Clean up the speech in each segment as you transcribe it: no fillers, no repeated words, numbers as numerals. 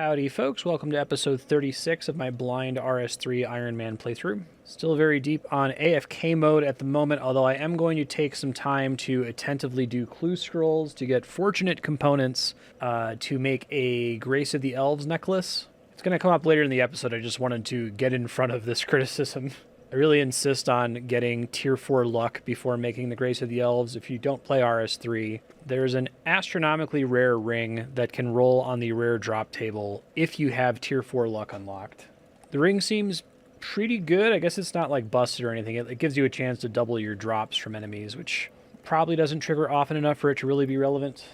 Howdy folks, welcome to episode 36 of my blind RS3 Ironman playthrough. Still very deep on AFK mode at the moment, although I am going to take some time to attentively do clue scrolls to get fortunate components to make a Grace of the Elves necklace. It's going to come up later in the episode, I just wanted to get in front of this criticism. I really insist on getting tier 4 luck before making the Grace of the Elves. If you don't play RS3, there's an astronomically rare ring that can roll on the rare drop table if you have tier 4 luck unlocked. The ring seems pretty good. I guess it's not like busted or anything. It gives you a chance to double your drops from enemies, which probably doesn't trigger often enough for it to really be relevant.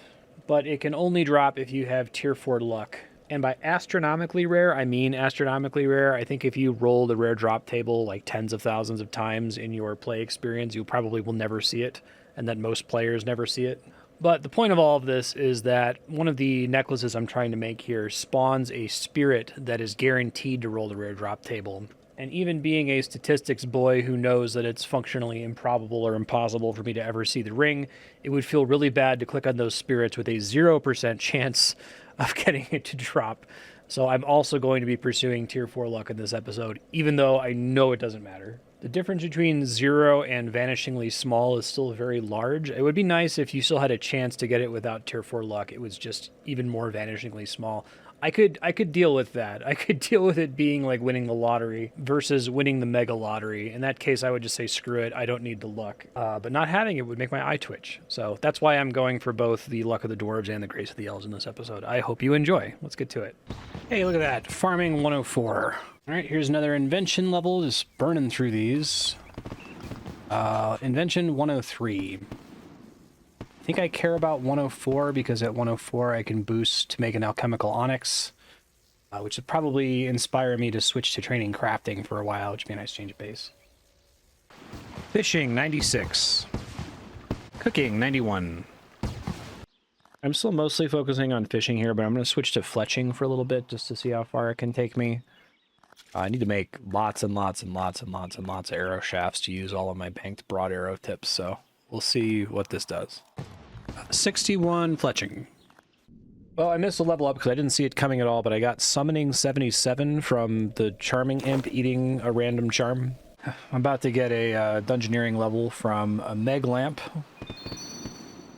But it can only drop if you have tier 4 luck. And by astronomically rare, I mean astronomically rare. I think if you roll the rare drop table like tens of thousands of times in your play experience, you probably will never see it, and that most players never see it. But the point of all of this is that one of the necklaces I'm trying to make here spawns a spirit that is guaranteed to roll the rare drop table. And even being a statistics boy who knows that it's functionally improbable or impossible for me to ever see the ring, it would feel really bad to click on those spirits with a 0% chance of getting it to drop. So I'm also going to be pursuing tier 4 luck in this episode, even though I know it doesn't matter. The difference between 0 and vanishingly small is still very large. It would be nice if you still had a chance to get it without tier 4 luck. It was just even more vanishingly small. I could deal with that. I could deal with it being like winning the lottery versus winning the mega lottery. In that case, I would just say, screw it, I don't need the luck. But not having it would make my eye twitch. So that's why I'm going for both the Luck of the Dwarves and the Grace of the Elves in this episode. I hope you enjoy. Let's get to it. Hey, look at that. Farming 104. All right, here's another invention level. Just burning through these. Invention 103. I think I care about 104 because at 104 I can boost to make an alchemical onyx, which would probably inspire me to switch to training crafting for a while, which would be a nice change of pace. Fishing, 96. Cooking, 91. I'm still mostly focusing on fishing here, but I'm going to switch to fletching for a little bit just to see how far it can take me. I need to make lots and lots and lots and lots and lots of arrow shafts to use all of my banked broad arrow tips, so we'll see what this does. 61 fletching. Well, I missed a level up because I didn't see it coming at all, but I got summoning 77 from the charming imp eating a random charm. I'm about to get a dungeoneering level from a meg lamp.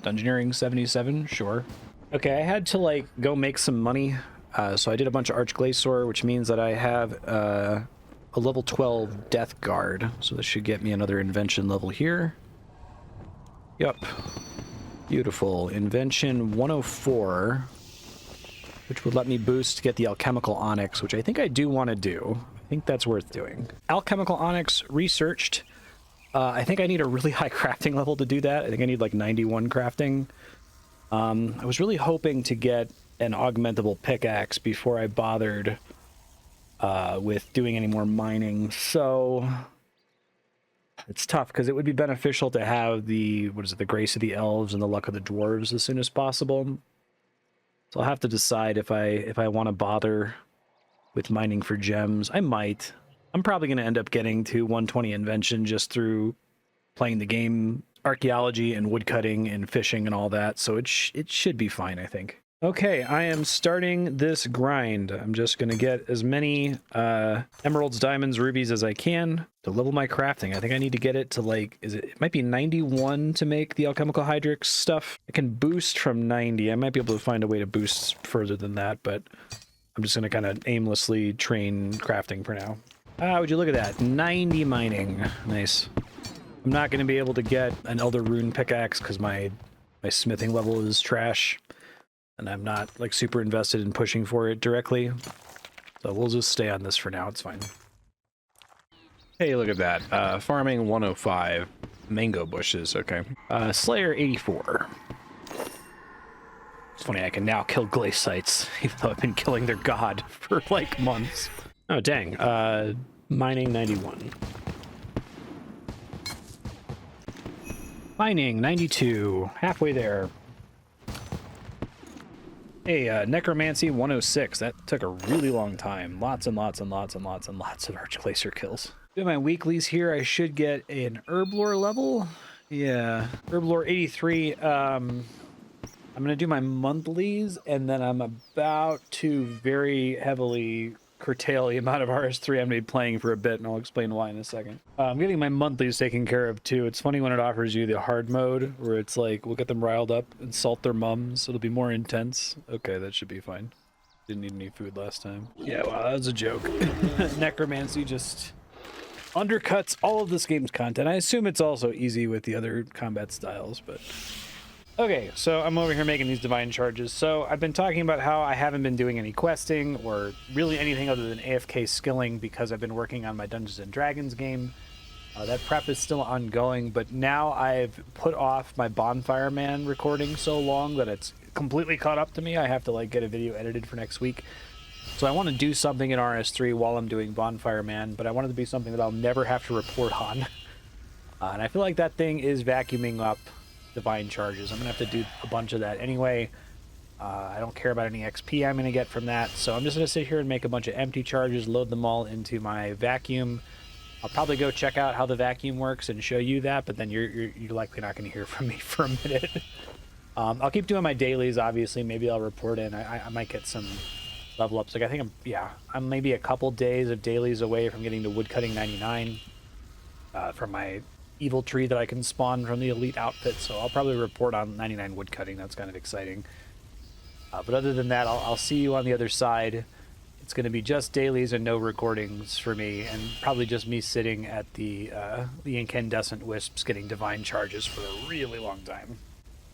Dungeoneering 77, sure. Okay, I had to go make some money, so I did a bunch of Archglacior, which means that I have a level 12 Death Guard, so this should get me another invention level here. Yep. Beautiful. Invention 104, which would let me boost to get the alchemical onyx, which I think I do want to do. I think that's worth doing. Alchemical onyx researched. I think I need a really high crafting level to do that. I think I need like 91 crafting. I was really hoping to get an augmentable pickaxe before I bothered with doing any more mining, so it's tough because it would be beneficial to have the Grace of the Elves and the Luck of the Dwarves as soon as possible. So I'll have to decide if I want to bother with mining for gems. I might. I'm probably going to end up getting to 120 invention just through playing the game, archaeology and woodcutting and fishing and all that. So it should be fine, I think. Okay, I am starting this grind. I'm just going to get as many emeralds, diamonds, rubies as I can to level my crafting. I think I need to get it to it might be 91 to make the alchemical hydrix stuff. I can boost from 90. I might be able to find a way to boost further than that, but I'm just going to kind of aimlessly train crafting for now. Would you look at that? 90 mining. Nice. I'm not going to be able to get an Elder Rune pickaxe because my smithing level is trash. And I'm not super invested in pushing for it directly. So we'll just stay on this for now. It's fine. Hey, look at that. Farming 105. Mango bushes, okay. Slayer 84. It's funny, I can now kill glacites, even though I've been killing their god for months. Oh, dang. Mining 91. Mining 92. Halfway there. Hey, Necromancy 106. That took a really long time. Lots and lots and lots and lots and lots of Archglacior kills. Doing my weeklies here, I should get an Herblore level. Yeah, Herblore 83. I'm going to do my monthlies, and then I'm about to very heavily curtail the amount of RS3 I'm going to be playing for a bit, and I'll explain why in a second. I'm getting my monthlies taken care of, too. It's funny when it offers you the hard mode, where it's like, we'll get them riled up, insult their mums, it'll be more intense. Okay, that should be fine. Didn't need any food last time. Yeah, well, that was a joke. Necromancy just undercuts all of this game's content. I assume it's also easy with the other combat styles, but... Okay, so I'm over here making these divine charges. So I've been talking about how I haven't been doing any questing or really anything other than AFK skilling because I've been working on my Dungeons & Dragons game. That prep is still ongoing, but now I've put off my Bonfire Man recording so long that it's completely caught up to me. I have to like get a video edited for next week. So I want to do something in RS3 while I'm doing Bonfire Man, but I want it to be something that I'll never have to report on. And I feel like that thing is vacuuming up divine charges. I'm gonna have to do a bunch of that anyway. I don't care about any XP I'm gonna get from that, so I'm just gonna sit here and make a bunch of empty charges, load them all into my vacuum. I'll probably go check out how the vacuum works and show you that, but then you're likely not gonna hear from me for a minute. I'll keep doing my dailies, obviously. Maybe I'll report in. I might get some level ups. Like I think I'm maybe a couple days of dailies away from getting to woodcutting 99 from my evil tree that I can spawn from the elite outfit, so I'll probably report on 99 woodcutting. That's kind of exciting. But other than that, I'll see you on the other side. It's going to be just dailies and no recordings for me, and probably just me sitting at the incandescent wisps getting divine charges for a really long time.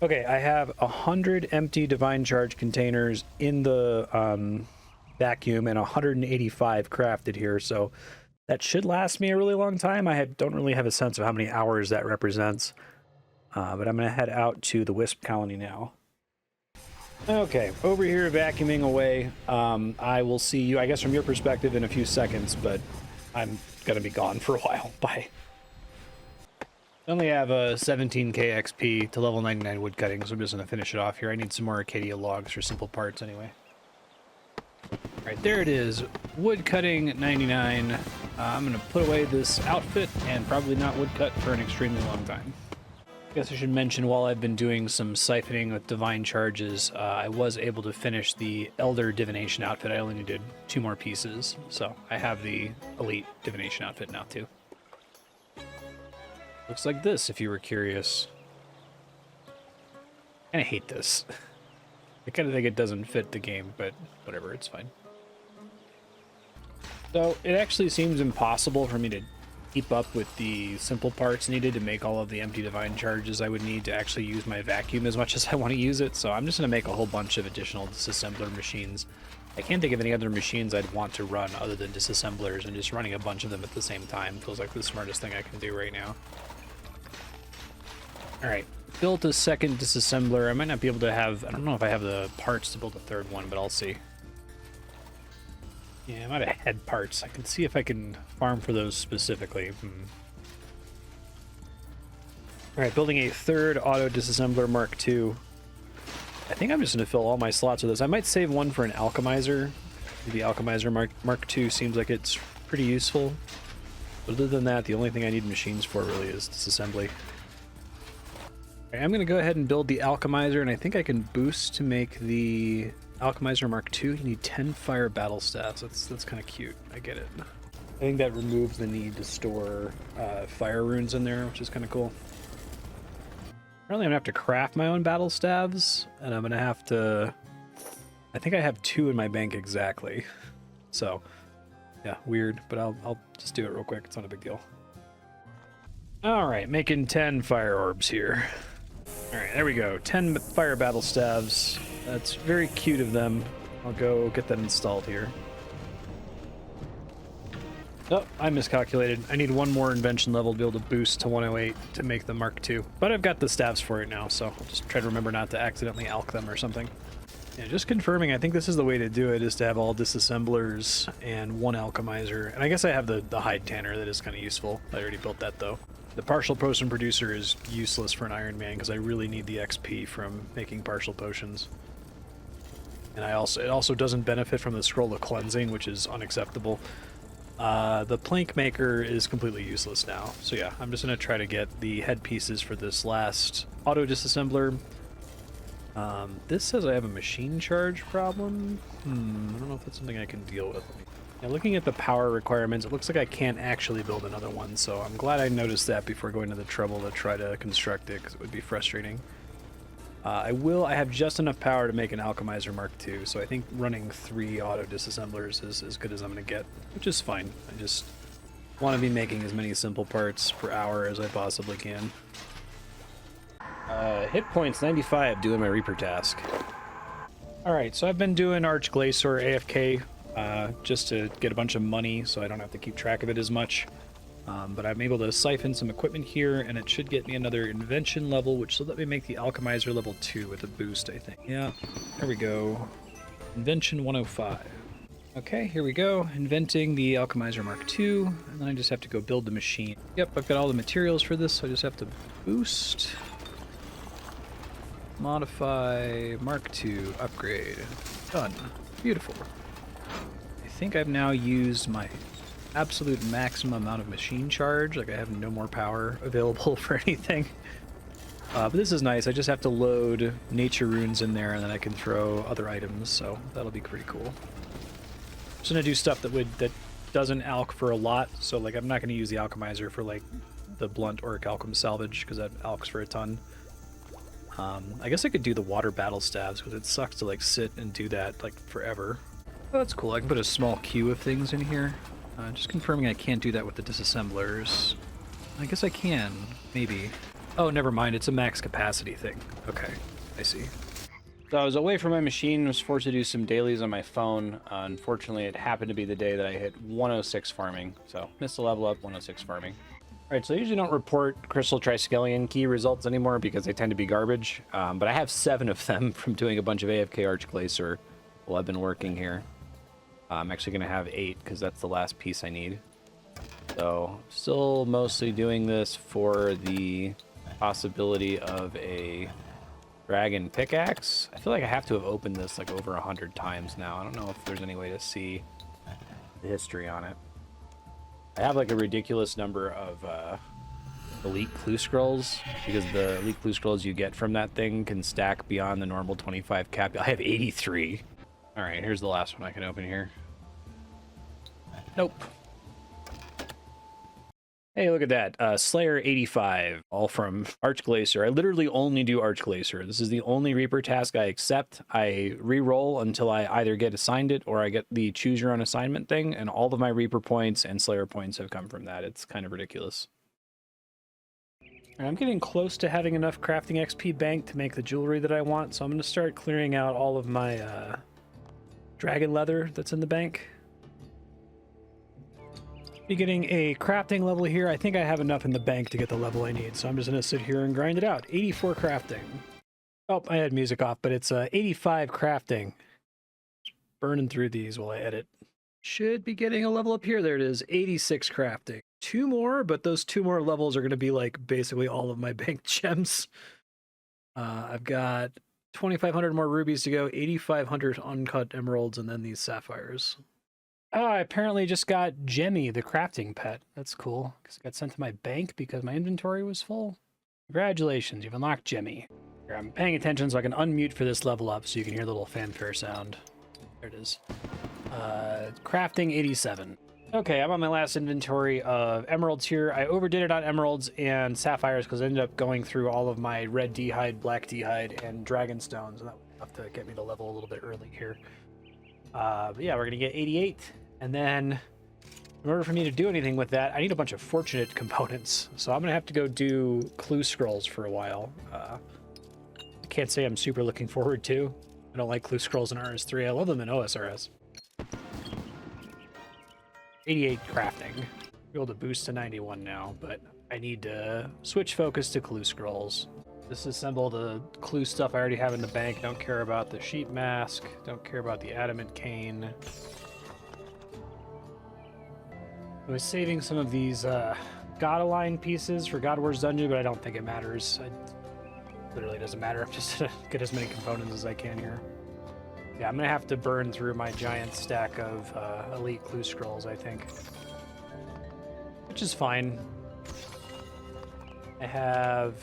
Okay, I have 100 empty divine charge containers in the vacuum and 185 crafted here, so that should last me a really long time. I don't really have a sense of how many hours that represents, but I'm going to head out to the wisp colony now. Okay, over here vacuuming away. I will see you, I guess from your perspective, in a few seconds, but I'm going to be gone for a while. Bye. I only have a 17k XP to level 99 woodcutting, so I'm just going to finish it off here. I need some more Acadia logs for simple parts anyway. Alright, there it is. Woodcutting 99. I'm going to put away this outfit and probably not woodcut for an extremely long time. I guess I should mention while I've been doing some siphoning with divine charges, I was able to finish the Elder Divination outfit. I only needed 2 more pieces, so I have the Elite Divination outfit now too. Looks like this, if you were curious. I hate this. I kind of think it doesn't fit the game, but whatever, it's fine. So it actually seems impossible for me to keep up with the simple parts needed to make all of the empty divine charges I would need to actually use my vacuum as much as I want to use it, so I'm just going to make a whole bunch of additional disassembler machines. I can't think of any other machines I'd want to run other than disassemblers, and just running a bunch of them at the same time feels like the smartest thing I can do right now. Alright, built a second disassembler. I might not be able to have, I don't know if I have the parts to build a third one, but I'll see. Yeah, I might have head parts. I can see if I can farm for those specifically. Alright, building a third auto disassembler Mark II. I think I'm just going to fill all my slots with this. I might save one for an alchemizer. The alchemizer Mark II seems like it's pretty useful. But other than that, the only thing I need machines for really is disassembly. I'm going to go ahead and build the alchemizer, and I think I can boost to make the alchemizer Mark II. You need 10 fire battle staffs. That's kind of cute. I get it. I think that removes the need to store fire runes in there, which is kind of cool. Apparently I'm going to have to craft my own battle staves, and I'm going to have to... I think I have 2 in my bank exactly. So, yeah, weird, but I'll just do it real quick. It's not a big deal. Alright, making 10 fire orbs here. Alright, there we go. 10 fire battle staves. That's very cute of them. I'll go get that installed here. Oh, I miscalculated. I need 1 more invention level to be able to boost to 108 to make the Mark II. But I've got the staves for it now, so I'll just try to remember not to accidentally alch them or something. Yeah, just confirming, I think this is the way to do it, is to have all disassemblers and 1 alchemizer. And I guess I have the hide tanner that is kind of useful. I already built that, though. The partial potion producer is useless for an Ironman because I really need the XP from making partial potions. And it also doesn't benefit from the scroll of cleansing, which is unacceptable. The plank maker is completely useless now. So yeah, I'm just going to try to get the headpieces for this last auto disassembler. This says I have a machine charge problem. I don't know if that's something I can deal with. Now, looking at the power requirements, it looks like I can't actually build another one, so I'm glad I noticed that before going to the trouble to try to construct it, because it would be frustrating. I have just enough power to make an Alchemizer Mark II, so I think running 3 auto disassemblers is as good as I'm going to get, which is fine. I just want to be making as many simple parts per hour as I possibly can. Hit points 95 doing my Reaper task. Alright, so I've been doing Archglacier AFK just to get a bunch of money so I don't have to keep track of it as much. But I'm able to siphon some equipment here, and it should get me another invention level, which will let me make the Alchemizer level 2 with a boost, I think. Yeah, there we go. Invention 105. Okay, here we go. Inventing the Alchemizer Mark II, and then I just have to go build the machine. Yep, I've got all the materials for this, so I just have to boost. Modify, Mark II, upgrade. Done. Beautiful. I think I've now used my absolute maximum amount of machine charge. Like, I have no more power available for anything. But this is nice. I just have to load nature runes in there, and then I can throw other items, so that'll be pretty cool. I'm just gonna do stuff that doesn't alch for a lot, so like I'm not gonna use the alchemizer for like the blunt orc alchem salvage, because that alchs for a ton. I guess I could do the water battle staves, because it sucks to like sit and do that like forever. Oh, that's cool. I can put a small queue of things in here. Just confirming I can't do that with the disassemblers. I guess I can, maybe. Oh, never mind. It's a max capacity thing. Okay, I see. So I was away from my machine, was forced to do some dailies on my phone. Unfortunately, it happened to be the day that I hit 106 farming, so missed a level up, 106 farming. All right, so I usually don't report Crystal Triskelion key results anymore because they tend to be garbage, but I have 7 of them from doing a bunch of AFK Archglacier while I've been working here. I'm actually going to have 8 because that's the last piece I need. So, still mostly doing this for the possibility of a dragon pickaxe. I feel like I have to have opened this like over 100 times now. I don't know if there's any way to see the history on it. I have like a ridiculous number of elite clue scrolls, because the elite clue scrolls you get from that thing can stack beyond the normal 25 cap. I have 83. All right, here's the last one I can open here. Nope. Hey, look at that. Slayer 85, all from Archglacier. I literally only do Archglacier. This is the only Reaper task I accept. I re-roll until I either get assigned it or I get the choose your own assignment thing, and all of my Reaper points and Slayer points have come from that. It's kind of ridiculous. And I'm getting close to having enough crafting XP bank to make the jewelry that I want, so I'm going to start clearing out all of my dragon leather that's in the bank. Be getting a crafting level here. I think I have enough in the bank to get the level I need, so I'm just going to sit here and grind it out. 84 crafting. Oh, I had music off, but it's 85 crafting. Just burning through these while I edit. Should be getting a level up here. There it is, 86 crafting. 2 more, but those 2 more levels are going to be like basically all of my bank gems. I've got 2,500 more rubies to go, 8,500 uncut emeralds, and then these sapphires. Oh, I apparently just got Jemmy, the crafting pet. That's cool, because it got sent to my bank because my inventory was full. Congratulations, you've unlocked Jemmy. Here, I'm paying attention so I can unmute for this level up so you can hear the little fanfare sound. There it is. Crafting 87. Okay, I'm on my last inventory of emeralds here. I overdid it on emeralds and sapphires because I ended up going through all of my red d'hide, black d'hide, and dragon stones, and that would have to get me to level a little bit early here. But yeah, we're gonna get 88. And then, in order for me to do anything with that, I need a bunch of fortunate components. So I'm going to have to go do clue scrolls for a while. I can't say I'm super looking forward to. I don't like clue scrolls in RS3. I love them in OSRS. 88 crafting. Be able to boost to 91 now, but I need to switch focus to clue scrolls. Disassemble the clue stuff I already have in the bank. Don't care about the sheep mask. Don't care about the adamant cane. I was saving some of these God-aligned pieces for God Wars Dungeon, but I don't think it matters. It literally doesn't matter. I'm just gonna get as many components as I can here. Yeah, I'm gonna have to burn through my giant stack of elite clue scrolls, I think. Which is fine. I have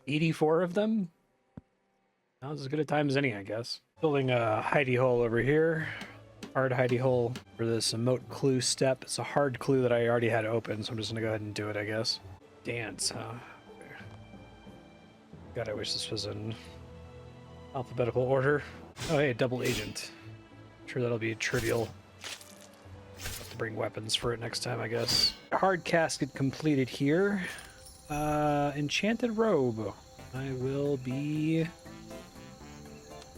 84 of them. Now's as good a time as any, I guess. Building a hidey hole over here. Hard hidey hole for this emote clue step. It's a hard clue that I already had open, so I'm just gonna go ahead and do it, I guess. Dance, huh? God, I wish this was in alphabetical order. Oh, hey, double agent. I'm sure that'll be trivial. Have to bring weapons for it next time, I guess. Hard casket completed here. Enchanted robe. I will be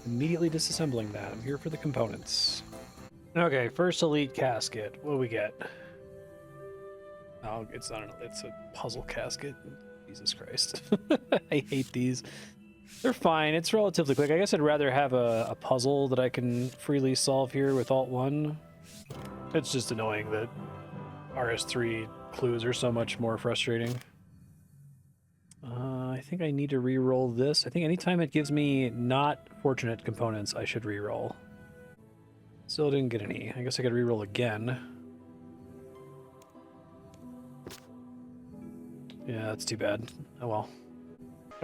immediately disassembling that. I'm here for the components. Okay, first elite casket. What do we get? Oh, it's not it's a puzzle casket. Jesus Christ. I hate these. They're fine. It's relatively quick. I guess I'd rather have a puzzle that I can freely solve here with Alt-1. It's just annoying that RS3 clues are so much more frustrating. I think I need to re-roll this. I think anytime it gives me not fortunate components, I should re-roll. Still didn't get any. I guess I could re-roll again. Yeah, that's too bad. Oh well.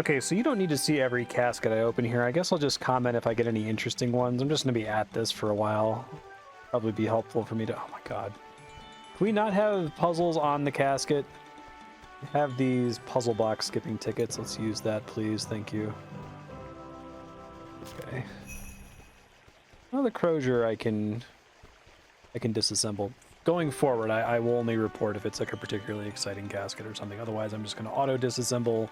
Okay, so you don't need to see every casket I open here. I guess I'll just comment if I get any interesting ones. I'm just going to be at this for a while. Probably be helpful for me to... Oh my god. Can we not have puzzles on the casket? Have these puzzle box skipping tickets. Let's use that, please. Thank you. Okay. Well, the Crozier I can disassemble. Going forward, I will only report if it's like a particularly exciting casket or something. Otherwise, I'm just going to auto-disassemble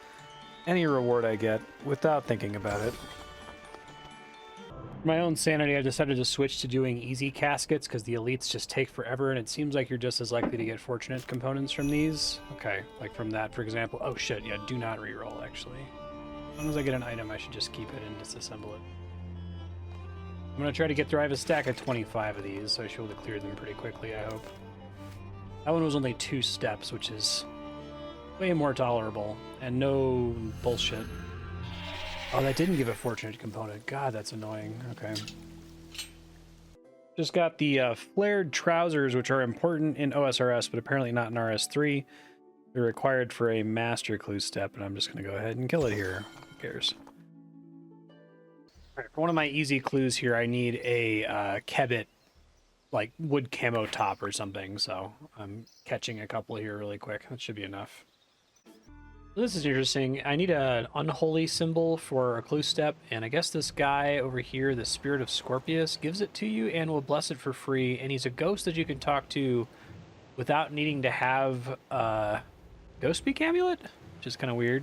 any reward I get without thinking about it. For my own sanity, I decided to switch to doing easy caskets because the elites just take forever, and it seems like you're just as likely to get fortunate components from these. Okay, like from that, for example. Oh shit, yeah, do not reroll, actually. As long as I get an item, I should just keep it and disassemble it. I'm going to try to get through. I have a stack of 25 of these, so I should be able to clear them pretty quickly, I hope. That one was only 2 steps, which is way more tolerable, and no bullshit. Oh, that didn't give a fortunate component. God, that's annoying. Okay. Just got the flared trousers, which are important in OSRS, but apparently not in RS3. They're required for a master clue step, and I'm just going to go ahead and kill it here. Who cares? All right, for one of my easy clues here, I need a Kebbit, like wood camo top or something, so I'm catching a couple here really quick. That should be enough. This is interesting. I need an unholy symbol for a clue step, and I guess this guy over here, the Spirit of Scorpius, gives it to you and will bless it for free, and he's a ghost that you can talk to without needing to have a Ghost Speak Amulet, which is kind of weird.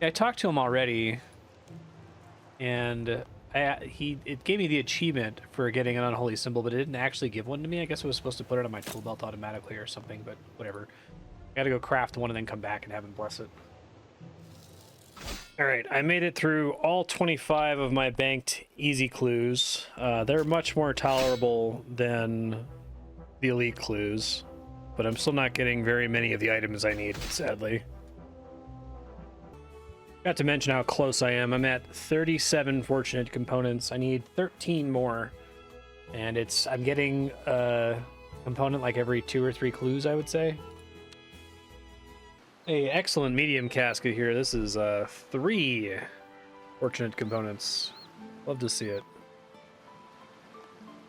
I talked to him already, and it gave me the achievement for getting an unholy symbol, but it didn't actually give one to me. I guess I was supposed to put it on my tool belt automatically or something, but whatever. Gotta go craft one and then come back and have him bless it. Alright, I made it through all 25 of my banked easy clues. They're much more tolerable than the elite clues, but I'm still not getting very many of the items I need, sadly. Not to mention how close I am. I'm at 37 fortunate components. I need 13 more, and I'm getting a component like every 2 or 3 clues, I would say. Hey, excellent medium casket here. This is 3 fortunate components. Love to see it.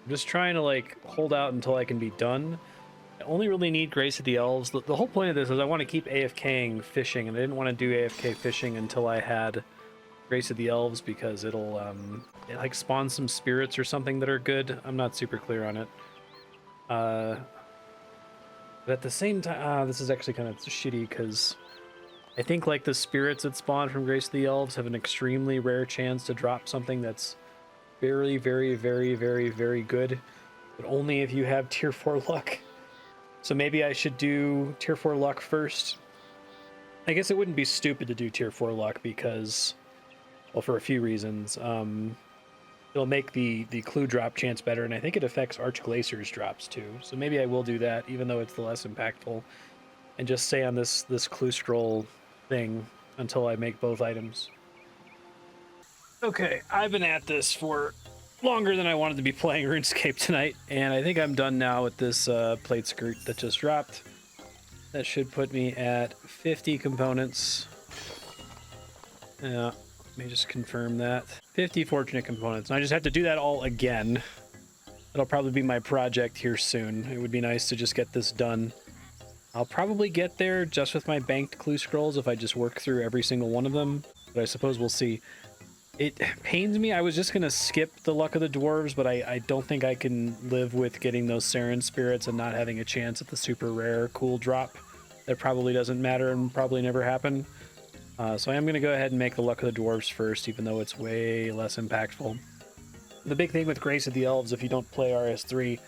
I'm just trying to like hold out until I can be done. I only really need Grace of the Elves. The whole point of this is I want to keep AFKing fishing, and I didn't want to do AFK fishing until I had Grace of the Elves because it like spawn some spirits or something that are good. I'm not super clear on it. But at the same time, this is actually kind of shitty because I think like the spirits that spawn from Grace of the Elves have an extremely rare chance to drop something that's very, very, very, very, very good, but only if you have tier 4 luck. So maybe I should do tier 4 luck first. I guess it wouldn't be stupid to do tier 4 luck because, well, for a few reasons. It'll make the clue drop chance better, and I think it affects Arch Glacier's drops too. So maybe I will do that, even though it's the less impactful, and just stay on this clue scroll thing until I make both items. Okay, I've been at this for longer than I wanted to be playing RuneScape tonight, and I think I'm done now with this plate skirt that just dropped. That should put me at 50 components. Yeah, let me just confirm that. 50 fortunate components. And I just have to do that all again. That'll probably be my project here soon. It would be nice to just get this done. I'll probably get there just with my banked clue scrolls if I just work through every single one of them. But I suppose we'll see. It pains me. I was just going to skip the Luck of the Dwarves, but I don't think I can live with getting those Saren spirits and not having a chance at the super rare cool drop. That probably doesn't matter and probably never happen. So I am going to go ahead and make the Luck of the Dwarves first, even though it's way less impactful. The big thing with Grace of the Elves, if you don't play RS3,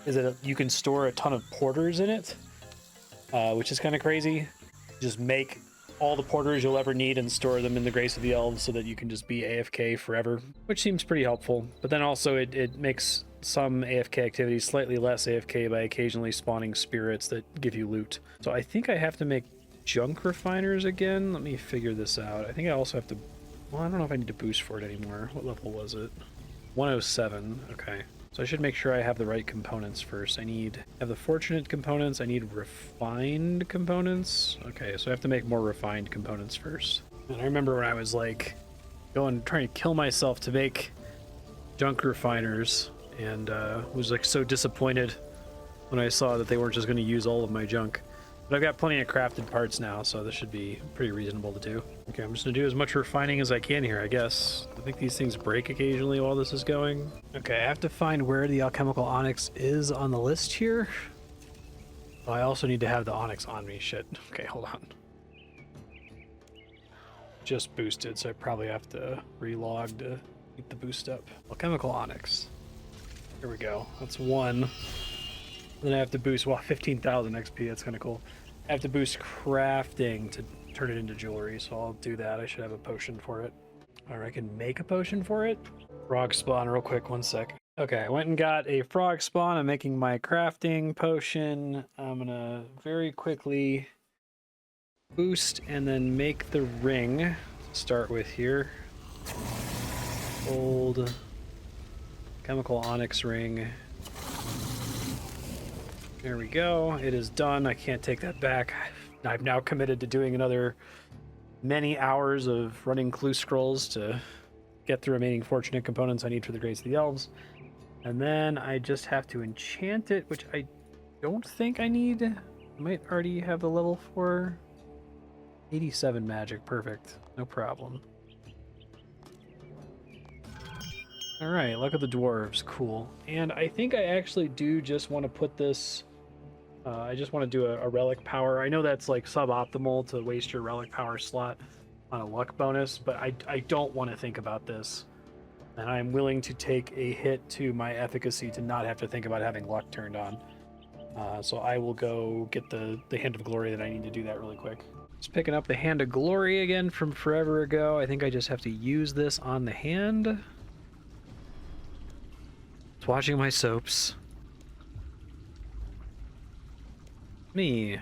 is that you can store a ton of porters in it, which is kind of crazy. Just make all the porters you'll ever need and store them in the Grace of the Elves so that you can just be AFK forever, which seems pretty helpful. But then also it makes some AFK activities slightly less AFK by occasionally spawning spirits that give you loot. So I think I have to make junk refiners again. Let me figure this out. I think I also have to... Well, I don't know if I need to boost for it anymore. What level was it? 107. Okay. So I should make sure I have the right components first. I have the fortunate components. I need refined components. Okay, so I have to make more refined components first. And I remember when I was like trying to kill myself to make junk refiners, and was like so disappointed when I saw that they weren't just going to use all of my junk. But I've got plenty of crafted parts now, so this should be pretty reasonable to do. Okay, I'm just going to do as much refining as I can here, I guess. I think these things break occasionally while this is going. Okay, I have to find where the alchemical onyx is on the list here. Oh, I also need to have the onyx on me. Shit. Okay, hold on. Just boosted, so I probably have to relog to keep the boost up. Alchemical onyx. Here we go. That's one. Then I have to boost, 15,000 XP. That's kind of cool. I have to boost crafting to turn it into jewelry, so I'll do that. I should have a potion for it. Or I can make a potion for it. Frog spawn real quick, 1 sec. Okay, I went and got a frog spawn. I'm making my crafting potion. I'm gonna very quickly boost and then make the ring to start with here. Gold chemical onyx ring. There we go. It is done. I can't take that back. I've now committed to doing another many hours of running clue scrolls to get the remaining fortunate components I need for the Grace of the Elves. And then I just have to enchant it, which I don't think I need. I might already have the level for 87 magic. Perfect. No problem. Alright, Luck of the Dwarves. Cool. And I think I actually do just want to put this... I just want to do a relic power. I know that's like suboptimal to waste your relic power slot on a luck bonus, but I don't want to think about this. And I'm willing to take a hit to my efficacy to not have to think about having luck turned on. So I will go get the Hand of Glory that I need to do that really quick. Just picking up the Hand of Glory again from forever ago. I think I just have to use this on the hand. It's watching my soaps. Me.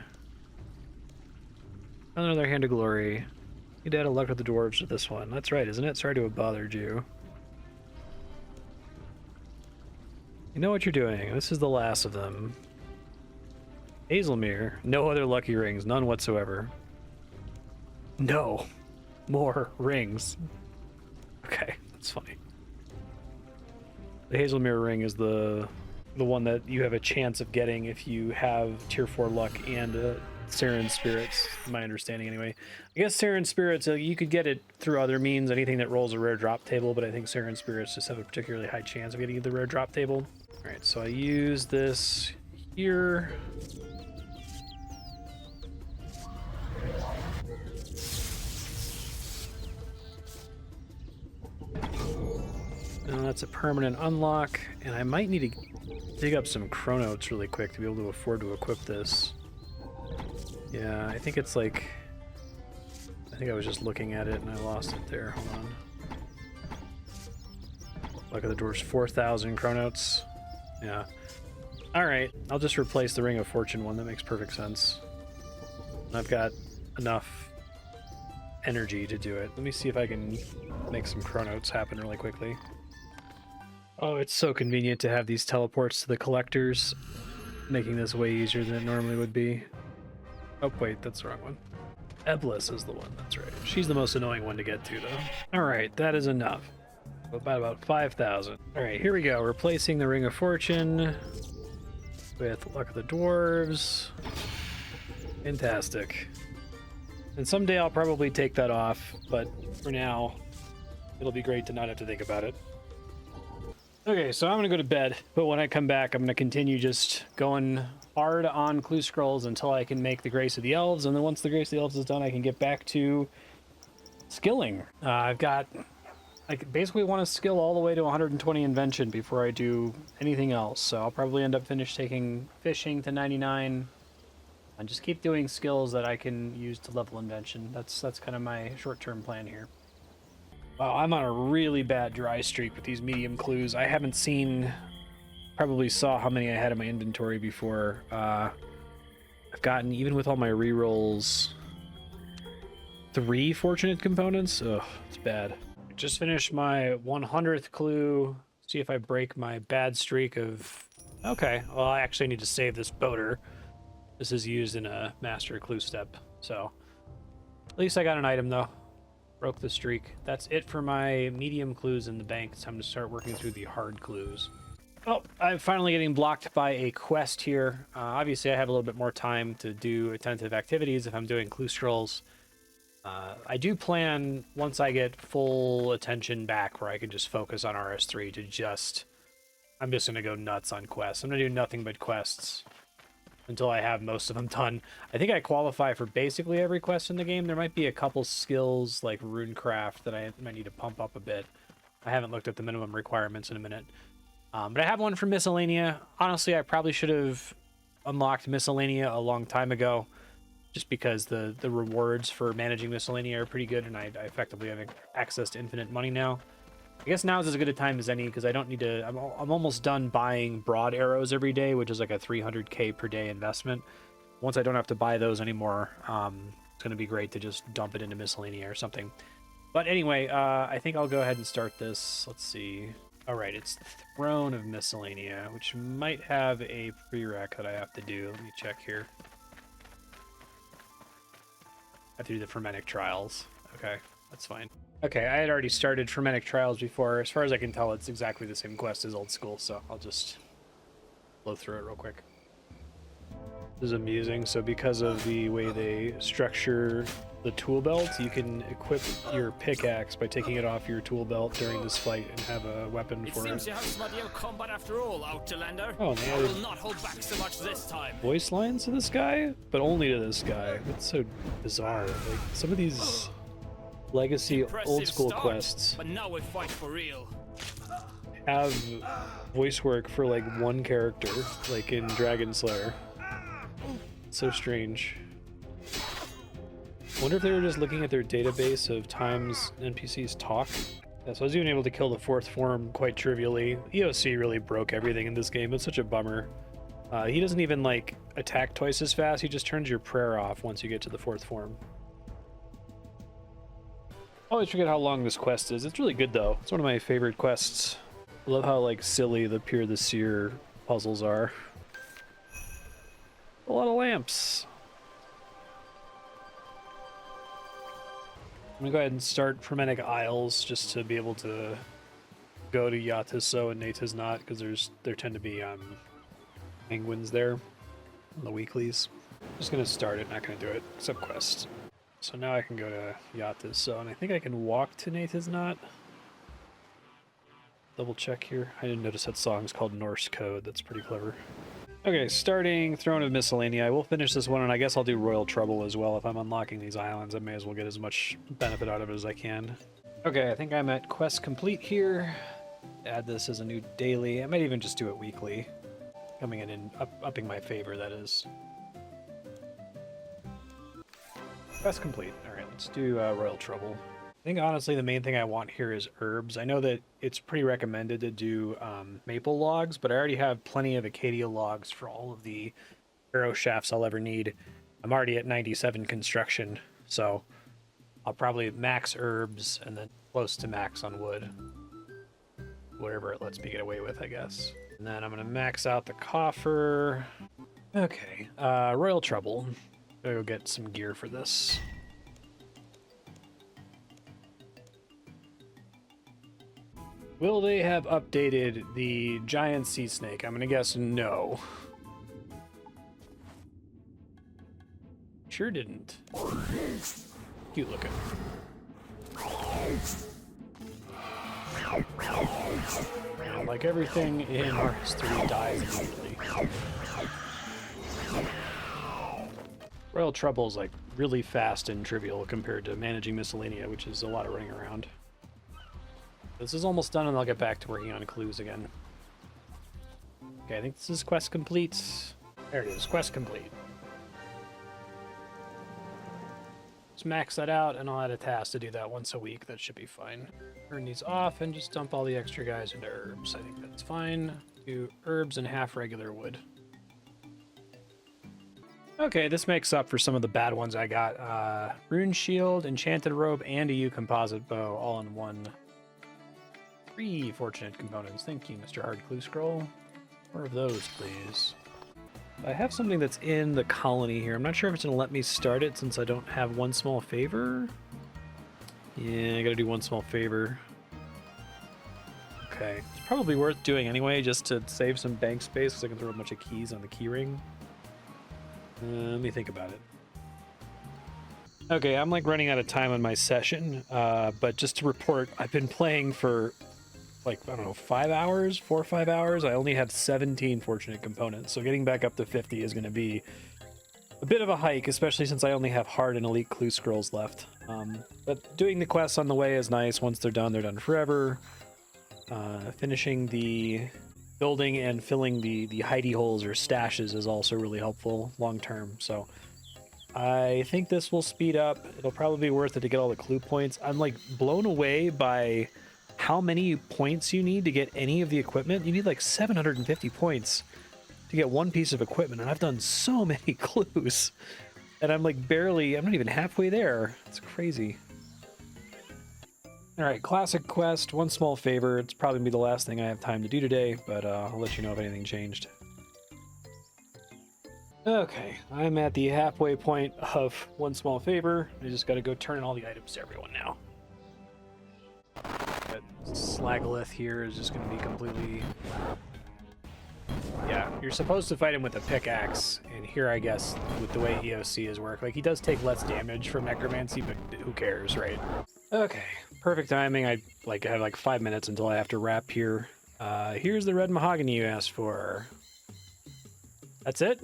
Another Hand of Glory. Need to add a Luck of the Dwarves to this one. That's right, isn't it? Sorry to have bothered you. You know what you're doing. This is the last of them. Hazelmere. No other lucky rings. None whatsoever. No. More rings. Okay, that's funny. The Hazelmere ring is the one that you have a chance of getting if you have tier 4 luck and Saren spirits, my understanding anyway. I guess Saren spirits, you could get it through other means, anything that rolls a rare drop table, but I think Saren spirits just have a particularly high chance of getting the rare drop table. Alright, so I use this here. And that's a permanent unlock, and I might need to dig up some chronotes really quick to be able to afford to equip this. Yeah, I think it's like... I think I was just looking at it and I lost it there. Hold on. Luck of the Dwarves, 4,000 chronotes. Yeah. Alright, I'll just replace the Ring of Fortune one. That makes perfect sense. I've got enough energy to do it. Let me see if I can make some chronotes happen really quickly. Oh, it's so convenient to have these teleports to the collectors, making this way easier than it normally would be. Oh, wait, that's the wrong one. Eblis is the one, that's right. She's the most annoying one to get to, though. All right, that is enough. About 5,000. All right, here we go. Replacing the Ring of Fortune with Luck of the Dwarves. Fantastic. And someday I'll probably take that off, but for now, it'll be great to not have to think about it. Okay, so I'm gonna go to bed, but when I come back, I'm gonna continue just going hard on clue scrolls until I can make the Grace of the Elves, and then once the Grace of the Elves is done, I can get back to skilling. I basically want to skill all the way to 120 invention before I do anything else, so I'll probably end up taking fishing to 99, and just keep doing skills that I can use to level invention. That's kind of my short-term plan here. Wow, I'm on a really bad dry streak with these medium clues. I haven't probably saw how many I had in my inventory before. I've gotten, even with all my rerolls, 3 fortunate components. Ugh, it's bad. Just finished my 100th clue. See if I break my bad streak of... Okay, well, I actually need to save this boater. This is used in a master clue step, so... At least I got an item, though. Broke the streak. That's it for my medium clues in the bank. It's time to start working through the hard clues. Oh, I'm finally getting blocked by a quest here. Obviously, I have a little bit more time to do attentive activities if I'm doing clue scrolls. I do plan, once I get full attention back, where I can just focus on RS3 I'm just going to go nuts on quests. I'm going to do nothing but quests until I have most of them done. I think I qualify for basically every quest in the game. There might be a couple skills like runecraft that I might need to pump up a bit. I haven't looked at the minimum requirements in a minute. But I have one for Miscellanea. Honestly, I probably should have unlocked Miscellanea a long time ago, just because the rewards for managing Miscellanea are pretty good, and I effectively have access to infinite money now. I guess now is as good a time as any, because I don't need to... I'm almost done buying broad arrows every day, which is like a 300k per day investment. Once I don't have to buy those anymore, it's going to be great to just dump it into Miscellanea or something. But anyway, I think I'll go ahead and start this. Let's see. All right, it's the Throne of Miscellanea, which might have a prereq that I have to do. Let me check here. I have to do the Fermentic Trials. Okay, that's fine. Okay, I had already started Fermentic Trials before. As far as I can tell, it's exactly the same quest as Old School, so I'll just blow through it real quick. This is amusing. So because of the way they structure the tool belt, you can equip your pickaxe by taking it off your tool belt during this fight and have a weapon for it. Seems you have somebody out combat after all, Outlander. Oh, man. I will not hold back so much this time. Voice lines to this guy, but only to this guy. That's so bizarre. Like, some of these legacy Old School quests, but now we fight for real, have voice work for like one character, like in Dragon Slayer. So strange. Wonder if they were just looking at their database of times NPCs talk. Yeah, so I was even able to kill the 4th form quite trivially. EOC really broke everything in this game. It's such a bummer. He doesn't even like attack twice as fast. He just turns your prayer off once you get to the 4th form. I always forget how long this quest is. It's really good though. It's one of my favorite quests. I love how like silly the Pure the Seer puzzles are. A lot of lamps. I'm gonna go ahead and start Fermentic Isles just to be able to go to Yatiso and Natiznat, because there tend to be penguins there on the weeklies. Just gonna start it, not gonna do it, except quest. So now I can go to Yatiso, and I think I can walk to Natiznat. Double check here. I didn't notice that song's called Norse Code. That's pretty clever. Okay, starting Throne of Miscellanea. I will finish this one, and I guess I'll do Royal Trouble as well. If I'm unlocking these islands, I may as well get as much benefit out of it as I can. Okay, I think I'm at quest complete here. Add this as a new daily. I might even just do it weekly. Coming in and upping my favor, that is. Quest complete. Alright, let's do Royal Trouble. I think honestly the main thing I want here is herbs. I know that it's pretty recommended to do maple logs, but I already have plenty of acacia logs for all of the arrow shafts I'll ever need. I'm already at 97 construction, so I'll probably max herbs and then close to max on wood. Whatever it lets me get away with, I guess. And then I'm going to max out the coffer. Okay, Royal Trouble. Gotta go get some gear for this. Will they have updated the giant sea snake? I'm gonna guess no. Sure didn't. Cute looking. And like everything in RS3 dies immediately. Royal Trouble is like really fast and trivial compared to managing Miscellanea, which is a lot of running around. This is almost done and I'll get back to working on clues again. Okay, I think this is quest complete. There it is, quest complete. Let's max that out and I'll add a task to do that once a week. That should be fine. Turn these off and just dump all the extra guys into herbs. I think that's fine. Do herbs and half regular wood. Okay, this makes up for some of the bad ones I got. Rune Shield, Enchanted Robe, and a U Composite Bow all in one. 3 fortunate components. Thank you, Mr. Hard Clue Scroll. More of those, please. I have something that's in the colony here. I'm not sure if it's going to let me start it since I don't have one small favor. Yeah, I gotta do one small favor. Okay, it's probably worth doing anyway just to save some bank space because I can throw a bunch of keys on the keyring. Let me think about it. Okay, I'm like running out of time on my session, but just to report, I've been playing for like, I don't know, 5 hours, 4 or 5 hours. I only have 17 fortunate components, so getting back up to 50 is going to be a bit of a hike, especially since I only have hard and elite clue scrolls left. But doing the quests on the way is nice. Once they're done forever. Finishing the building and filling the hidey holes or stashes is also really helpful long term. So I think this will speed up. It'll probably be worth it to get all the clue points. I'm like blown away by how many points you need to get any of the equipment. You need like 750 points to get one piece of equipment, and I've done so many clues. And I'm like I'm not even halfway there. It's crazy. All right, classic quest, one small favor. It's probably gonna be the last thing I have time to do today, but I'll let you know if anything changed. Okay, I'm at the halfway point of one small favor. I just gotta go turn in all the items to everyone now. That Slaglith here is just gonna be completely... Yeah, you're supposed to fight him with a pickaxe, and here I guess with the way EOC is work, like he does take less damage from necromancy, but who cares, right? Okay, perfect timing. I have like 5 minutes until I have to wrap here. Here's the red mahogany you asked for. That's it?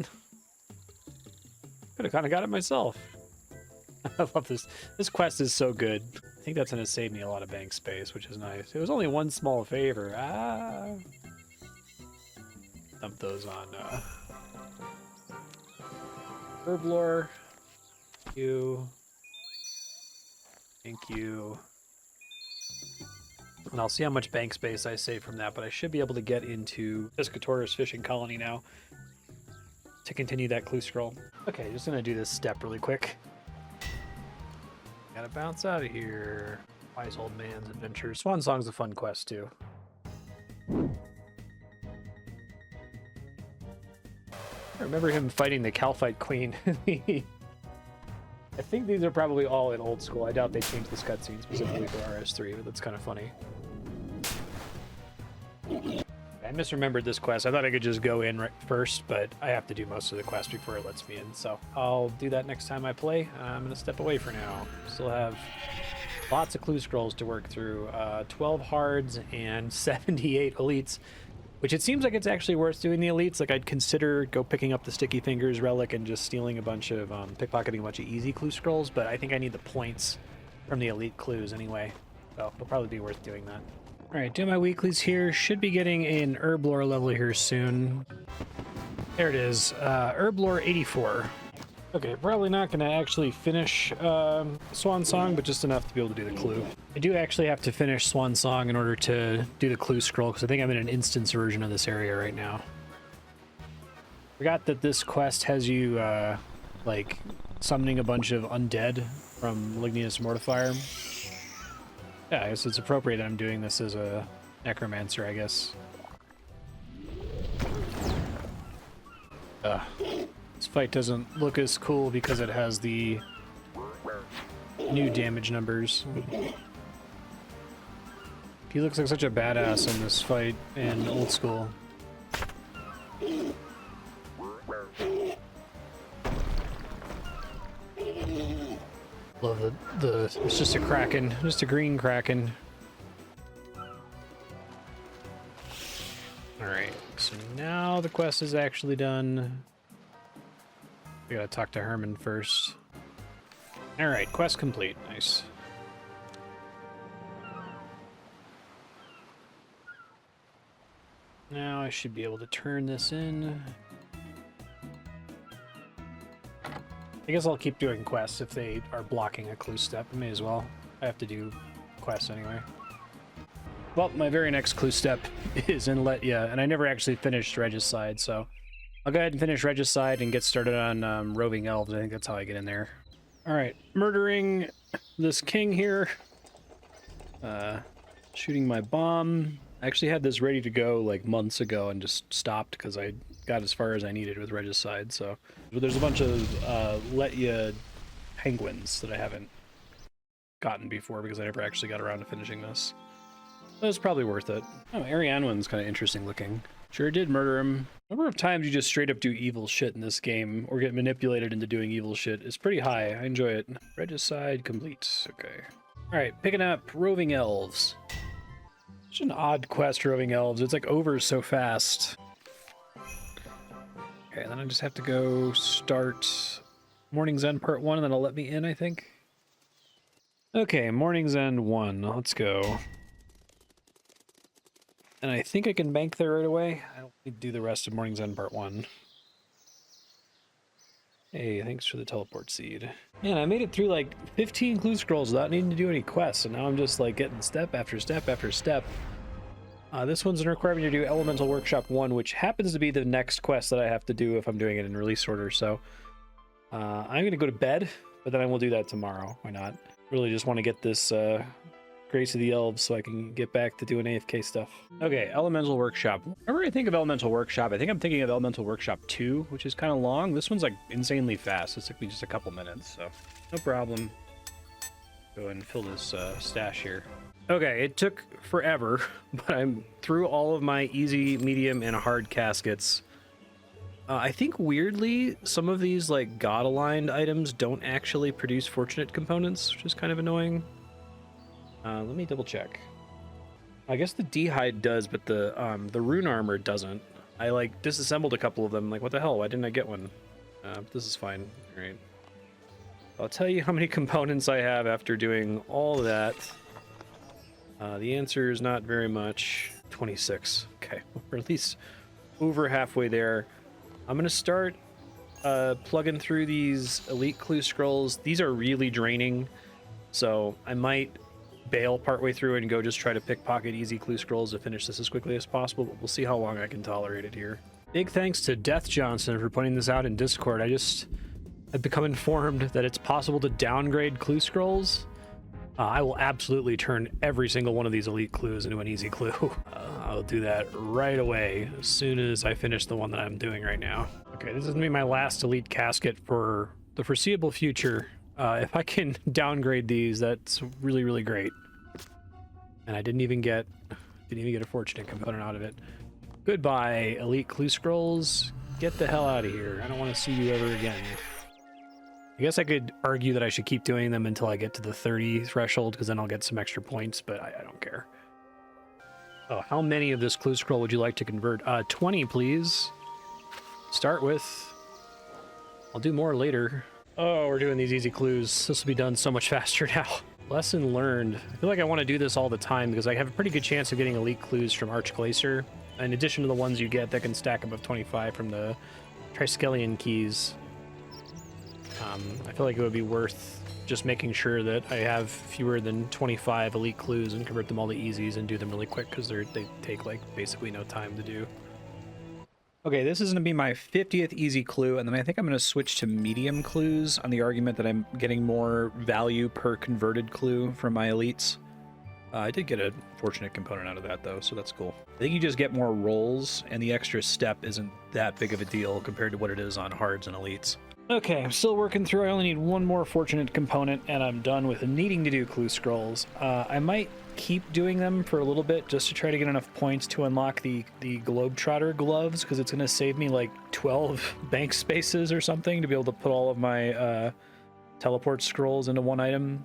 Could have kind of got it myself. I love this. This quest is so good. I think that's going to save me a lot of bank space, which is nice. It was only one small favor. Dump those on Herblore. Thank you. Thank you. And I'll see how much bank space I save from that, but I should be able to get into Piscator's fishing colony now to continue that clue scroll. Okay, just gonna do this step really quick. Gotta bounce out of here. Wise Old Man's Adventure. Swan Song's a fun quest too. I remember him fighting the Calphite Queen. I think these are probably all in old school. I doubt they changed this cutscene specifically for RS3, but that's kind of funny. I misremembered this quest. I thought I could just go in right first, but I have to do most of the quest before it lets me in. So I'll do that next time I play. I'm going to step away for now. Still have lots of clue scrolls to work through. 12 hards and 78 elites, which it seems like it's actually worth doing the elites. Like I'd consider picking up the Sticky Fingers relic and just stealing a bunch of, pickpocketing a bunch of easy clue scrolls, but I think I need the points from the elite clues anyway. So it'll probably be worth doing that. All right, doing my weeklies here. Should be getting an Herblore level here soon. There it is, Herblore 84. Okay, probably not going to actually finish Swan Song, but just enough to be able to do the clue. I do actually have to finish Swan Song in order to do the clue scroll, because I think I'm in an instance version of this area right now. Forgot that this quest has you, like, summoning a bunch of undead from Lignius Mortifier. Yeah, I guess it's appropriate I'm doing this as a necromancer, I guess. This fight doesn't look as cool because it has the new damage numbers. He looks like such a badass in this fight in old school. Love it's just a kraken, just a green kraken. Alright, so now the quest is actually done. We gotta talk to Herman first. Alright, quest complete. Nice. Now I should be able to turn this in. I guess I'll keep doing quests if they are blocking a clue step. I may as well. I have to do quests anyway. Well, my very next clue step is in Letya, and I never actually finished Regicide, so I'll go ahead and finish Regicide and get started on Roving Elves. I think that's how I get in there. Alright, murdering this king here. Shooting my bomb. I actually had this ready to go like months ago and just stopped because I got as far as I needed with Regicide, so... But there's a bunch of Letya penguins that I haven't gotten before because I never actually got around to finishing this. That was probably worth it. Oh, Arianwen's kind of interesting looking. Sure did murder him. The number of times you just straight up do evil shit in this game, or get manipulated into doing evil shit, is pretty high. I enjoy it. Regicide complete. Okay. Alright, picking up Roving Elves. Such an odd quest, Roving Elves. It's like over so fast. Okay, then I just have to go start Morning's End Part 1, and then it'll let me in, I think. Okay, Morning's End 1. Let's go. And I think I can bank there right away. I don't need to do the rest of Morning's End Part 1. Hey, thanks for the teleport seed. Man, I made it through like 15 clue scrolls without needing to do any quests, and now I'm just like getting step after step after step. This one's going to require me to do Elemental Workshop 1, which happens to be the next quest that I have to do if I'm doing it in release order, so... I'm going to go to bed, but then I will do that tomorrow. Why not? Really just want to get this Grace of the Elves so I can get back to doing AFK stuff. Okay, Elemental Workshop. Whenever I think of Elemental Workshop, I think I'm thinking of Elemental Workshop 2, which is kind of long. This one's like insanely fast. It took me just a couple minutes, so no problem. Go ahead and fill this stash here. Okay, it took forever, but I'm through all of my easy, medium, and hard caskets. I think weirdly, some of these like god-aligned items don't actually produce fortunate components, which is kind of annoying. Let me double check. I guess the D-hide does, but the rune armor doesn't. I like disassembled a couple of them. Like, what the hell? Why didn't I get one? This is fine. All right. I'll tell you how many components I have after doing all that. The answer is not very much. 26. Okay, we're at least over halfway there. I'm gonna start plugging through these elite clue scrolls. These are really draining, so I might bail partway through and go just try to pickpocket easy clue scrolls to finish this as quickly as possible, but we'll see how long I can tolerate it here. Big thanks to Death Johnson for putting this out in Discord. I just have become informed that it's possible to downgrade clue scrolls. I will absolutely turn every single one of these elite clues into an easy clue. I'll do that right away as soon as I finish the one that I'm doing right now. Okay, this is gonna be my last elite casket for the foreseeable future. If I can downgrade these, that's really, really great. And I didn't even get a fortunate component out of it. Goodbye, elite clue scrolls. Get the hell out of here. I don't want to see you ever again. I guess I could argue that I should keep doing them until I get to the 30 threshold, because then I'll get some extra points, but I don't care. Oh, how many of this clue scroll would you like to convert? 20, please. Start with. I'll do more later. Oh, we're doing these easy clues. This will be done so much faster now. Lesson learned. I feel like I want to do this all the time because I have a pretty good chance of getting elite clues from Arch Glacier, in addition to the ones you get that can stack above 25 from the Triskelion keys. I feel like it would be worth just making sure that I have fewer than 25 elite clues and convert them all to easies and do them really quick because they take like basically no time to do. Okay, this is going to be my 50th easy clue, and then I think I'm going to switch to medium clues on the argument that I'm getting more value per converted clue from my elites. I did get a fortunate component out of that, though, so that's cool. I think you just get more rolls, and the extra step isn't that big of a deal compared to what it is on hards and elites. Okay, I'm still working through. I only need one more fortunate component, and I'm done with needing to do clue scrolls. I might keep doing them for a little bit just to try to get enough points to unlock the Globetrotter gloves, because it's going to save me like 12 bank spaces or something to be able to put all of my teleport scrolls into one item.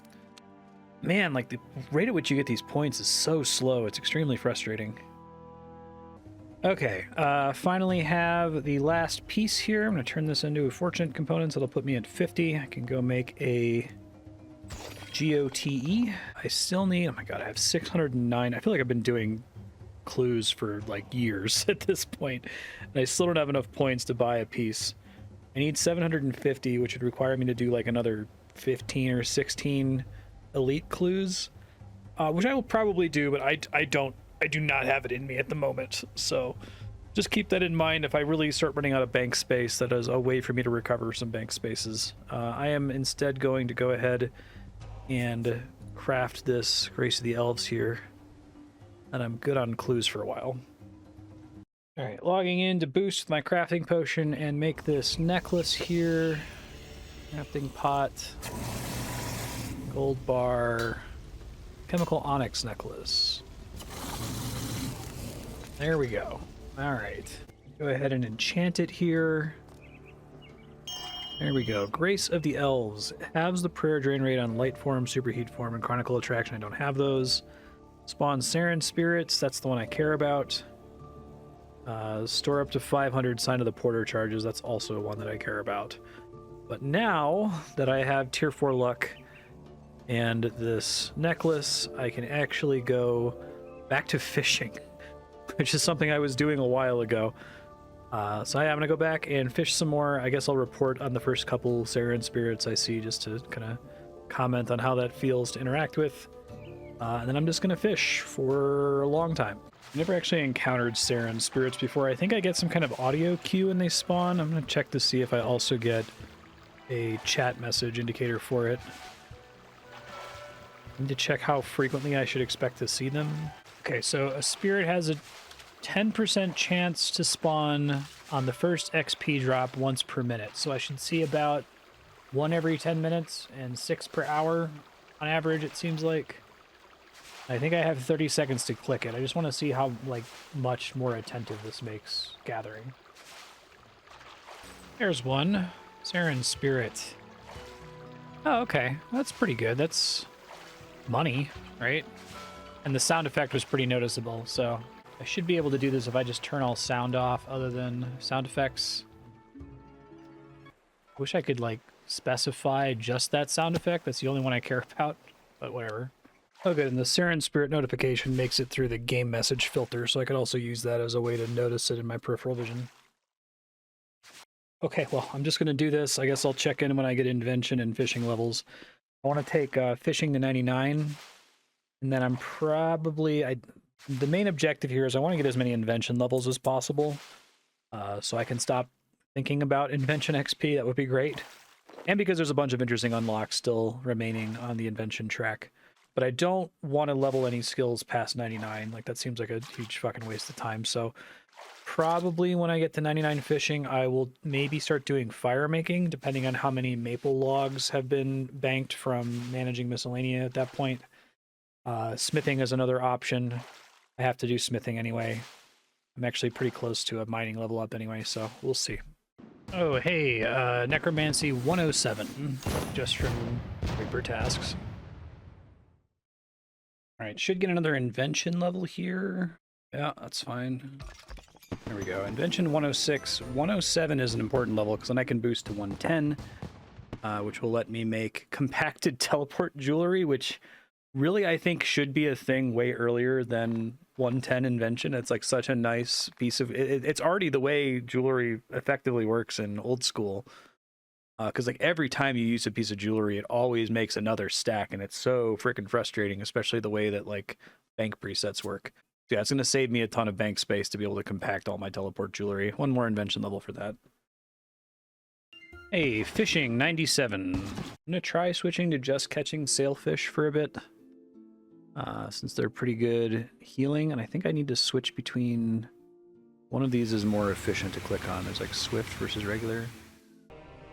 Man, like the rate at which you get these points is so slow. It's extremely frustrating. Okay, finally have the last piece here. I'm going to turn this into a fortunate component, so it'll put me at 50. I can go make a GOTE. I still need, oh my god, I have 609. I feel like I've been doing clues for like years at this point, and I still don't have enough points to buy a piece. I need 750, which would require me to do like another 15 or 16 elite clues, which I will probably do, but I do not have it in me at the moment, so just keep that in mind. If I really start running out of bank space, that is a way for me to recover some bank spaces. I am instead going to go ahead and craft this Grace of the Elves here, and I'm good on clues for a while. All right, logging in to boost my crafting potion and make this necklace here. Crafting pot, gold bar, chemical onyx necklace. There we go. All right. Go ahead and enchant it here. There we go. Grace of the Elves. Halves the prayer drain rate on light form, superheat form, and chronicle attraction. I don't have those. Spawn Saren spirits. That's the one I care about. Store up to 500 Sign of the Porter charges. That's also one that I care about. But now that I have tier 4 luck and this necklace, I can actually go back to fishing, which is something I was doing a while ago. So I'm going to go back and fish some more. I guess I'll report on the first couple Saren spirits I see, just to kind of comment on how that feels to interact with. And then I'm just going to fish for a long time. I've never actually encountered Saren spirits before. I think I get some kind of audio cue when they spawn. I'm going to check to see if I also get a chat message indicator for it. I need to check how frequently I should expect to see them. Okay, so a spirit has a 10% chance to spawn on the first XP drop once per minute. So I should see about 1 every 10 minutes and 6 per hour on average, it seems like. I think I have 30 seconds to click it. I just want to see how much more attentive this makes gathering. There's one. Saren Spirit. Oh, okay. That's pretty good. That's money, right? And the sound effect was pretty noticeable, so I should be able to do this if I just turn all sound off other than sound effects. Wish I could, specify just that sound effect. That's the only one I care about, but whatever. Oh, good, and the Saren Spirit notification makes it through the game message filter, so I could also use that as a way to notice it in my peripheral vision. Okay, well, I'm just going to do this. I guess I'll check in when I get invention and fishing levels. I want to take fishing to 99, and then I'm probably... The main objective here is I want to get as many invention levels as possible, so I can stop thinking about invention XP. That would be great. And because there's a bunch of interesting unlocks still remaining on the invention track. But I don't want to level any skills past 99. That seems like a huge fucking waste of time. So probably when I get to 99 fishing, I will maybe start doing fire making, depending on how many maple logs have been banked from managing miscellanea at that point. Smithing is another option. I have to do smithing anyway. I'm actually pretty close to a mining level up anyway, so we'll see. Oh, hey, Necromancy 107, just from Reaper tasks. All right, should get another invention level here. Yeah, that's fine. There we go. Invention 106. 107 is an important level because then I can boost to 110, which will let me make compacted teleport jewelry, which really I think should be a thing way earlier than 110 invention. It's such a nice piece of... It's already the way jewelry effectively works in old school. Because every time you use a piece of jewelry, it always makes another stack, and it's so freaking frustrating, especially the way that bank presets work. So yeah, it's going to save me a ton of bank space to be able to compact all my teleport jewelry. One more invention level for that. Hey, fishing 97. I'm going to try switching to just catching sailfish for a bit, since they're pretty good healing, and I think I need to switch between... One of these is more efficient to click on. There's Swift versus regular.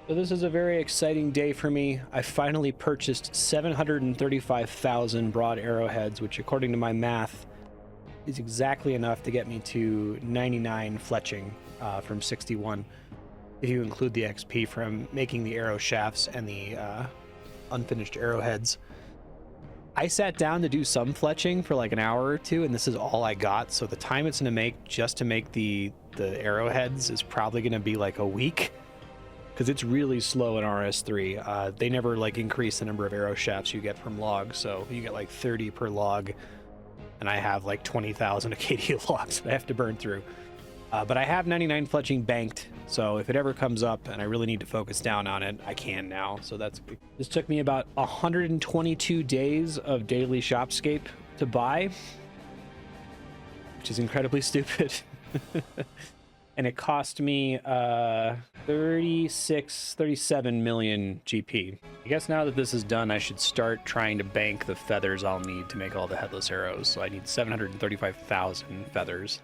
So this is a very exciting day for me. I finally purchased 735,000 broad arrowheads, which according to my math is exactly enough to get me to 99 fletching from 61, if you include the XP from making the arrow shafts and the unfinished arrowheads. I sat down to do some fletching for like an hour or two, and this is all I got. So the time it's going to make just to make the arrowheads is probably going to be like a week, because it's really slow in RS3. They never like increase the number of arrow shafts you get from logs, so you get like 30 per log, and I have like 20,000 Acadia logs that I have to burn through. But I have 99 fletching banked, so if it ever comes up and I really need to focus down on it, I can now. So that's good. This took me about 122 days of daily Shopscape to buy, which is incredibly stupid. And it cost me 37 million GP. I guess now that this is done, I should start trying to bank the feathers I'll need to make all the headless arrows. So I need 735,000 feathers.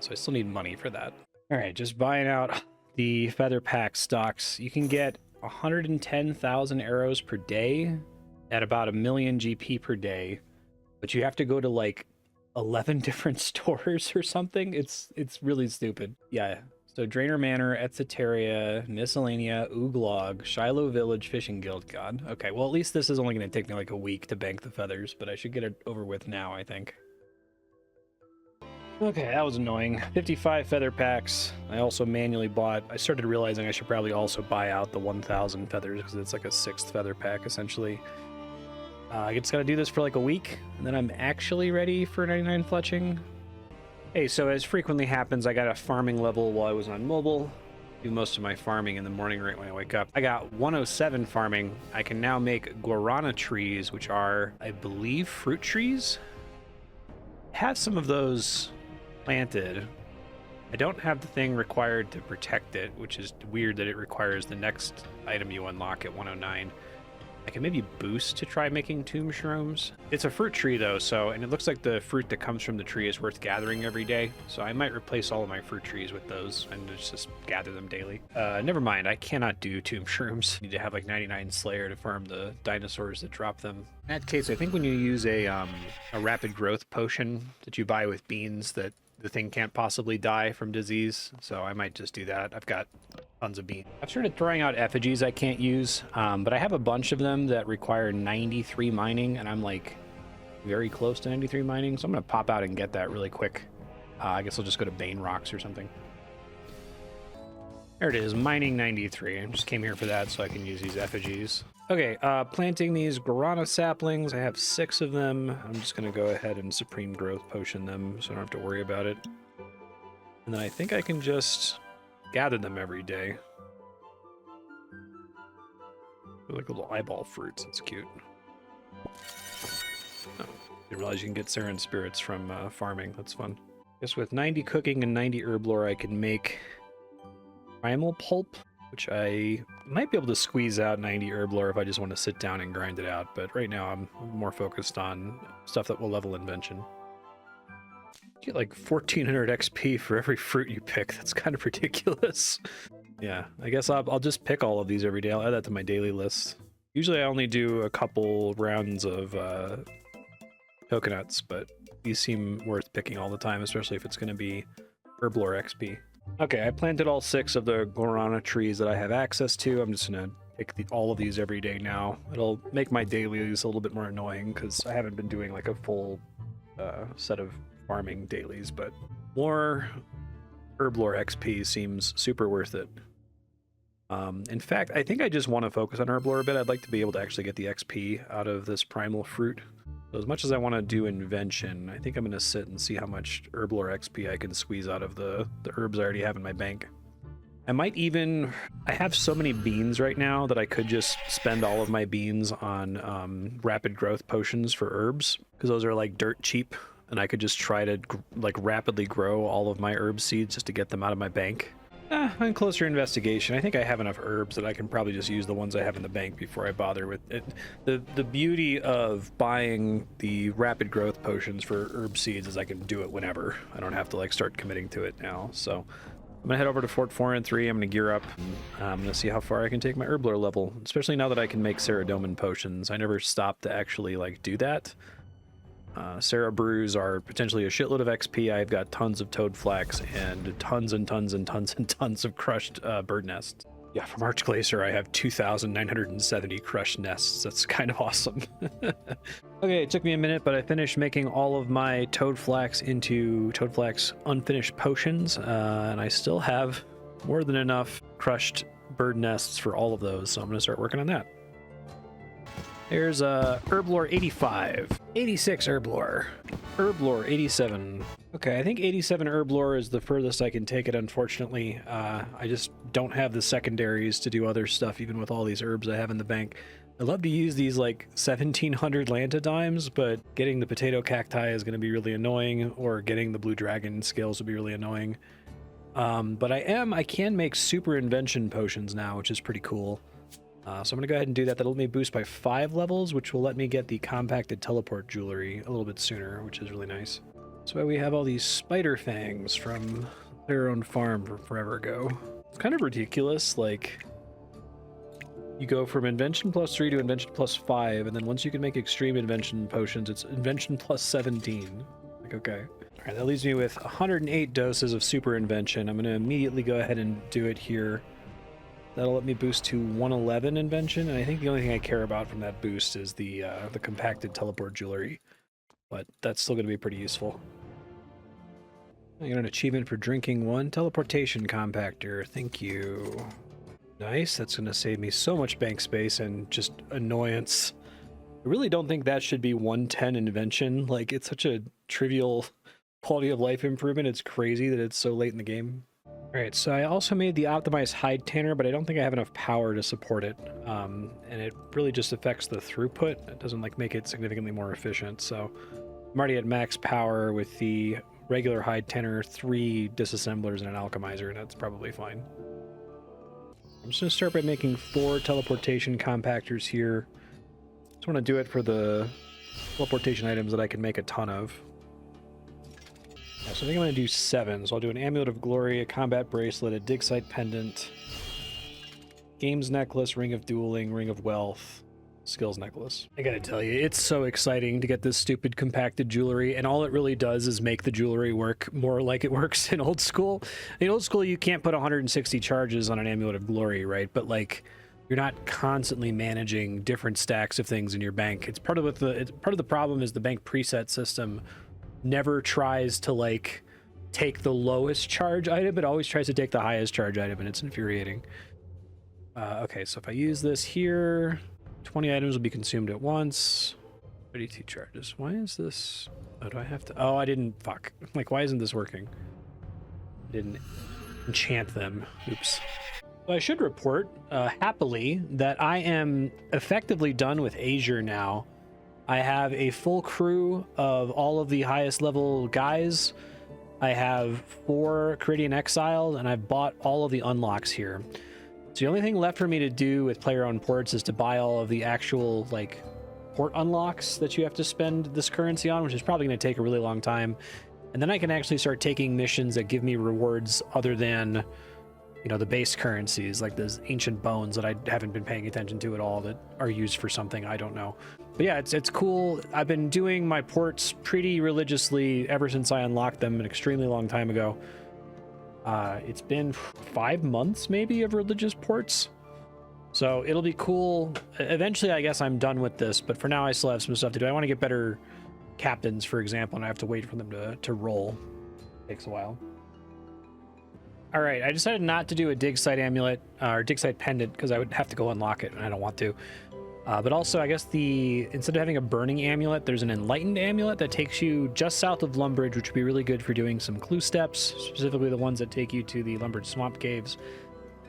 So I still need money for that. All right, just buying out the feather pack stocks. You can get 110,000 arrows per day at about 1 million GP per day, but you have to go to like 11 different stores or something. It's really stupid. Yeah. So Drainer Manor, Etcetaria, Miscellanea, Ooglog, Shiloh Village, Fishing Guild. God. Okay, well at least this is only going to take me like a week to bank the feathers, but I should get it over with now, I think. Okay, that was annoying. 55 feather packs. I also manually bought. I started realizing I should probably also buy out the 1,000 feathers because it's like a 6th feather pack essentially. I just gotta do this for like a week, and then I'm actually ready for 99 fletching. Hey, so as frequently happens, I got a farming level while I was on mobile. Do most of my farming in the morning right when I wake up. I got 107 farming. I can now make guarana trees, which are, I believe, fruit trees. I have some of those planted. I don't have the thing required to protect it, which is weird that it requires the next item you unlock at 109. I can maybe boost to try making tomb shrooms. It's a fruit tree though, and it looks like the fruit that comes from the tree is worth gathering every day. So I might replace all of my fruit trees with those and just gather them daily. Never mind, I cannot do tomb shrooms. I need to have like 99 Slayer to farm the dinosaurs that drop them. In that case, I think when you use a rapid growth potion that you buy with beans, that the thing can't possibly die from disease. So I might just do that. I've got tons of beans. I've started throwing out effigies I can't use, but I have a bunch of them that require 93 mining, and I'm like very close to 93 mining, so I'm gonna pop out and get that really quick. I guess I'll just go to Bane Rocks or something. There it is, mining 93. I just came here for that so I can use these effigies. Okay, planting these guarana saplings. I have 6 of them. I'm just gonna go ahead and supreme growth potion them so I don't have to worry about it. And then I think I can just gather them every day. They're like little eyeball fruits. It's cute. Oh, didn't realize you can get Sarin spirits from farming. That's fun. Guess with 90 cooking and 90 herb lore, I can make primal pulp, which I might be able to squeeze out 90 herb lore if I just want to sit down and grind it out. But right now, I'm more focused on stuff that will level invention. You get like 1400 XP for every fruit you pick. That's kind of ridiculous. Yeah, I guess I'll just pick all of these every day. I'll add that to my daily list. Usually I only do a couple rounds of coconuts, but these seem worth picking all the time, especially if it's going to be herblore XP. Okay, I planted all 6 of the guarana trees that I have access to. I'm just going to pick all of these every day now. It'll make my dailies a little bit more annoying because I haven't been doing like a full set of farming dailies, but more herblore XP seems super worth it. In fact, I think I just want to focus on herblore a bit. I'd like to be able to actually get the XP out of this primal fruit. So as much as I want to do invention, I think I'm going to sit and see how much herblore XP I can squeeze out of the herbs I already have in my bank. I might even... I have so many beans right now that I could just spend all of my beans on rapid growth potions for herbs, because those are like dirt cheap, and I could just try to like rapidly grow all of my herb seeds just to get them out of my bank. On closer investigation, I think I have enough herbs that I can probably just use the ones I have in the bank before I bother with it. The beauty of buying the rapid growth potions for herb seeds is I can do it whenever. I don't have to like start committing to it now. So I'm gonna head over to Fort 4 and 3. I'm gonna gear up. I'm gonna see how far I can take my Herblore level, especially now that I can make Ceradomin potions. I never stopped to actually like do that. Sarah brews are potentially a shitload of XP. I've got tons of toad flax and tons and tons and tons and tons of crushed bird nests. Yeah, from Arch Glacier, I have 2,970 crushed nests. That's kind of awesome. Okay, it took me a minute, but I finished making all of my toad flax into toad flax unfinished potions, and I still have more than enough crushed bird nests for all of those, so I'm going to start working on that. There's Herblore 85, 86 Herblore, Herblore 87. Okay, I think 87 Herblore is the furthest I can take it, unfortunately. I just don't have the secondaries to do other stuff, even with all these herbs I have in the bank. I love to use these like 1700 Lanta dimes, but getting the potato cacti is going to be really annoying, or getting the blue dragon scales would be really annoying. But I can make super invention potions now, which is pretty cool. So I'm going to go ahead and do that. That'll let me boost by 5 levels, which will let me get the compacted teleport jewelry a little bit sooner, which is really nice. That's why we have all these spider fangs from their own farm from forever ago. It's kind of ridiculous, like, you go from invention +3 to invention +5, and then once you can make extreme invention potions, it's invention +17. Like, okay. All right, that leaves me with 108 doses of super invention. I'm going to immediately go ahead and do it here. That'll let me boost to 111 invention, and I think the only thing I care about from that boost is the compacted teleport jewelry, but that's still going to be pretty useful. I got an achievement for drinking 1 teleportation compactor. Thank you. Nice. That's going to save me so much bank space and just annoyance. I really don't think that should be 110 invention. Like, it's such a trivial quality of life improvement. It's crazy that it's so late in the game. All right, so I also made the optimized hide tanner, but I don't think I have enough power to support it. And it really just affects the throughput. It doesn't like make it significantly more efficient. So I'm already at max power with the regular hide tanner, 3 disassemblers and an alchemizer, and that's probably fine. I'm just gonna start by making 4 teleportation compactors here. Just want to do it for the teleportation items that I can make a ton of. Yeah, so I think I'm going to do 7. So I'll do an Amulet of Glory, a Combat Bracelet, a Dig Site Pendant, Games Necklace, Ring of Dueling, Ring of Wealth, Skills Necklace. I gotta tell you, it's so exciting to get this stupid compacted jewelry, and all it really does is make the jewelry work more like it works in old school. In old school, you can't put 160 charges on an Amulet of Glory, right? But like, you're not constantly managing different stacks of things in your bank. It's part of the problem is the bank preset system never tries to like take the lowest charge item, it always tries to take the highest charge item, and it's infuriating. Okay, so if I use this here, 20 items will be consumed at once. 32 charges. Why is this? Oh, do I have to? Oh, I didn't. Fuck. Like, why isn't this working? I didn't enchant them. Oops. So I should report happily that I am effectively done with Azure now. I have a full crew of all of the highest level guys. I have 4 Caridian Exiles, and I've bought all of the unlocks here. So the only thing left for me to do with player-owned ports is to buy all of the actual, like, port unlocks that you have to spend this currency on, which is probably going to take a really long time. And then I can actually start taking missions that give me rewards other than, you know, the base currencies, like those ancient bones that I haven't been paying attention to at all that are used for something I don't know. But yeah, it's cool. I've been doing my ports pretty religiously ever since I unlocked them an extremely long time ago. It's been 5 months maybe of religious ports. So it'll be cool. Eventually, I guess I'm done with this, but for now I still have some stuff to do. I want to get better captains, for example, and I have to wait for them to roll. It takes a while. All right, I decided not to do a dig site amulet or dig site pendant because I would have to go unlock it, and I don't want to. But also, I guess instead of having a burning amulet, there's an enlightened amulet that takes you just south of Lumbridge, which would be really good for doing some clue steps, specifically the ones that take you to the Lumbridge Swamp Caves.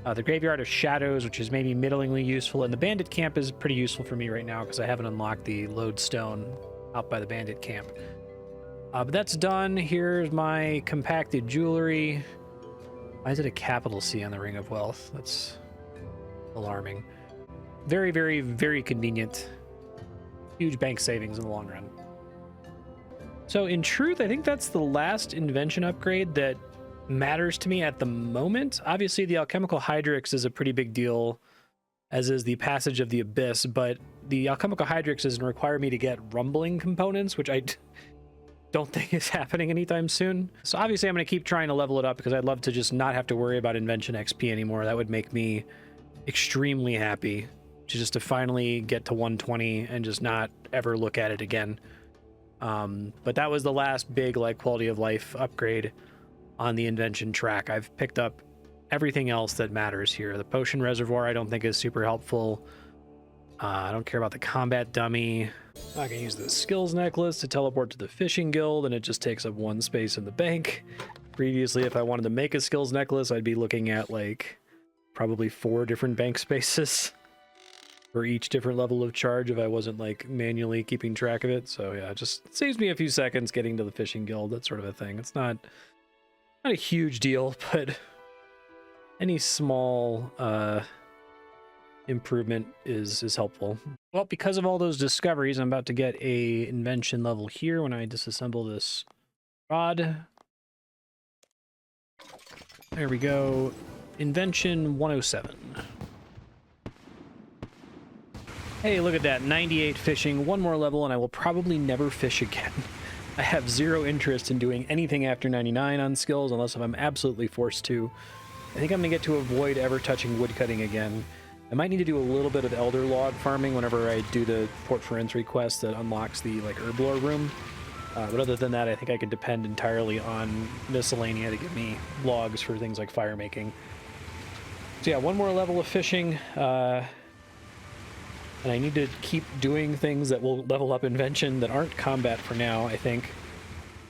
The Graveyard of Shadows, which is maybe middlingly useful, and the Bandit Camp is pretty useful for me right now because I haven't unlocked the Lodestone out by the Bandit Camp. But that's done. Here's my compacted jewelry. Why is it a capital C on the Ring of Wealth? That's alarming. Very, very, very convenient. Huge bank savings in the long run. So in truth, I think that's the last invention upgrade that matters to me at the moment. Obviously, the alchemical hydrix is a pretty big deal, as is the passage of the abyss, but the alchemical hydrix doesn't require me to get rumbling components, which I don't think is happening anytime soon. So obviously I'm going to keep trying to level it up because I'd love to just not have to worry about invention XP anymore. That would make me extremely happy just to finally get to 120 and just not ever look at it again. But that was the last big like quality of life upgrade on the invention track. I've picked up everything else that matters here. The potion reservoir I don't think is super helpful. I don't care about the combat dummy. I can use the skills necklace to teleport to the fishing guild, and it just takes up one space in the bank. Previously, if I wanted to make a skills necklace, I'd be looking at like probably 4 different bank spaces for each different level of charge if I wasn't like manually keeping track of it. So yeah, it just saves me a few seconds getting to the fishing guild, that sort of a thing. It's not a huge deal, but any small improvement is helpful. Well, because of all those discoveries, I'm about to get a invention level here when I disassemble this rod. There we go. Invention 107. Hey, look at that. 98 fishing, 1 more level, and I will probably never fish again. I have 0 interest in doing anything after 99 on skills unless if I'm absolutely forced to. I think I'm going to get to avoid ever touching woodcutting again. I might need to do a little bit of elder log farming whenever I do the Port Forense quest that unlocks the like herblore room. But other than that, I think I could depend entirely on miscellanea to give me logs for things like fire making. So yeah, 1 more level of fishing. And I need to keep doing things that will level up invention that aren't combat for now, I think.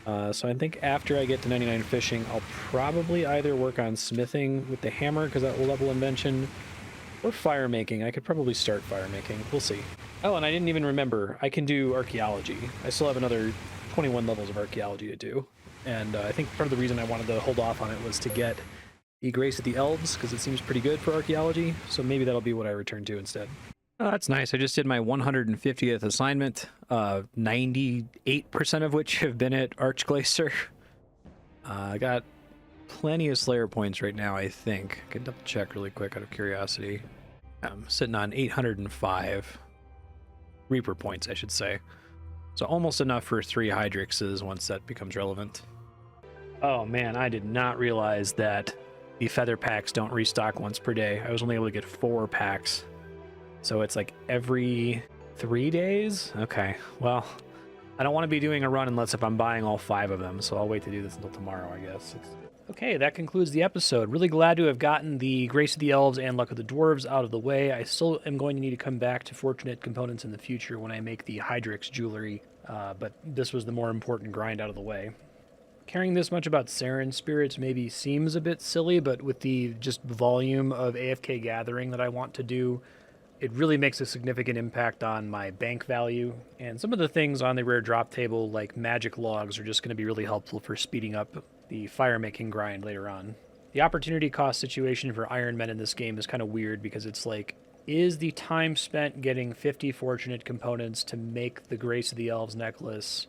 So I think after I get to 99 fishing, I'll probably either work on smithing with the hammer, because that will level invention, or fire making. I could probably start fire making. We'll see. Oh, and I didn't even remember. I can do archaeology. I still have another 21 levels of archaeology to do. And I think part of the reason I wanted to hold off on it was to get the Grace of the Elves, because it seems pretty good for archaeology. So maybe that'll be what I return to instead. Oh, that's nice. I just did my 150th assignment, 98% of which have been at Archglacier. I got plenty of Slayer points right now, I think. I can double check really quick out of curiosity. I'm sitting on 805 Reaper points, I should say. So almost enough for 3 Hydrixes once that becomes relevant. Oh man, I did not realize that the feather packs don't restock once per day. I was only able to get 4 packs. So it's like every 3 days? Okay, well, I don't want to be doing a run unless if I'm buying all 5 of them, so I'll wait to do this until tomorrow, I guess. Okay, that concludes the episode. Really glad to have gotten the Grace of the Elves and Luck of the Dwarves out of the way. I still am going to need to come back to Fortunate Components in the future when I make the Hydrix jewelry, but this was the more important grind out of the way. Caring this much about Saren spirits maybe seems a bit silly, but with the just volume of AFK gathering that I want to do, it really makes a significant impact on my bank value. And some of the things on the rare drop table, like magic logs, are just going to be really helpful for speeding up the fire making grind later on. The opportunity cost situation for Ironman in this game is kind of weird because it's like, is the time spent getting 50 fortunate components to make the Grace of the Elves necklace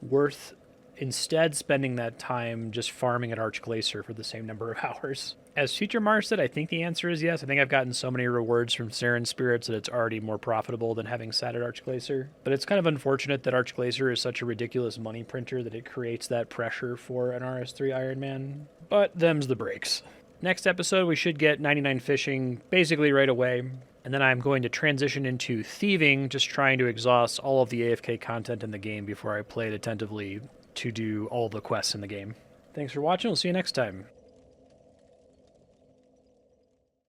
worth instead spending that time just farming at Archglacier for the same number of hours? As future Marstead, I think the answer is yes. I think I've gotten so many rewards from Saren spirits that it's already more profitable than having sat at Archglacier. But it's kind of unfortunate that Archglacier is such a ridiculous money printer that it creates that pressure for an RS3 Ironman. But them's the breaks. Next episode, we should get 99 fishing basically right away. And then I'm going to transition into thieving, just trying to exhaust all of the AFK content in the game before I play it attentively to do all the quests in the game. Thanks for watching. We'll see you next time.